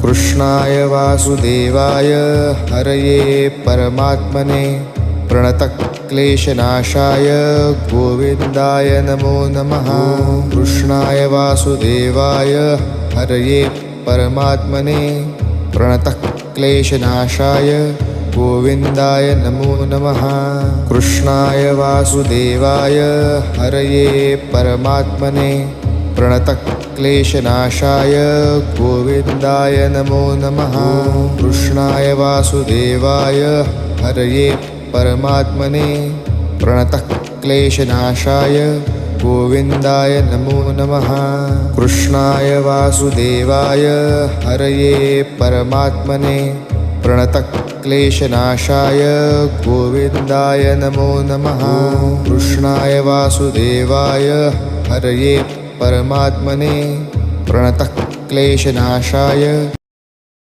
कृष्णाय वासुदेवाय हरये परमात्मने प्रणतक्लेशनाशाय गोविन्दाय नमो नमः। कृष्णाय वासुदेवाय हरये परमात्मने प्रणतक्लेशनाशाय गोविन्दाय नमो नमः। कृष्णाय वासुदेवाय हरये परमात्मने प्रणतक्लेशनाशाय गोविन्दाय नमो नमः। कृष्णाय वासुदेवाय हरये परमात्मने प्रणतक्लेशनाशाय गोविन्दाय नमो नमः। कृष्णाय वासुदेवाय हरये परमात्मने प्रणतक्लेशनाशाय गोविन्दाय नमो नमः। कृष्णाय वासुदेवाय हरये परमात्मने प्रणतक्लेशनाशाय